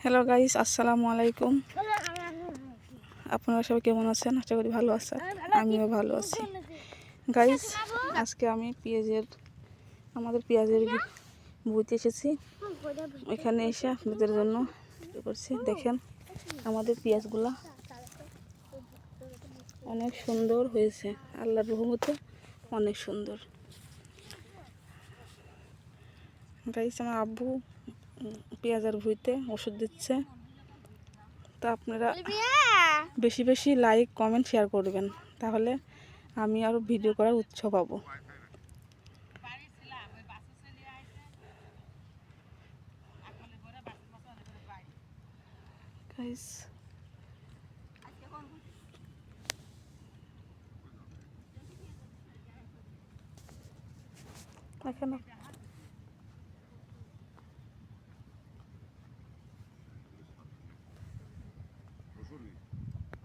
Hello guys, আসসালামু আলাইকুম। আপনারা সবাই কেমন আছেন? আশা করি ভালো আছেন। আমিও ভালো আছি গাইস। আজকে আমি আমাদের পেঁয়াজের বইতে এসেছি। এখানে এসে আপনাদের জন্য করছি। দেখেন আমাদের পেঁয়াজগুলা অনেক সুন্দর হয়েছে, আল্লাহর রহমতে অনেক সুন্দর। গাইস, আমার আব্বু পেঁয়াজের ভুঁইতে ওষুধ দিচ্ছে। তা আপনারা বেশি বেশি লাইক, কমেন্ট, শেয়ার করবেন, তাহলে আমি আরও ভিডিও করার উৎসাহ পাবো। এখানে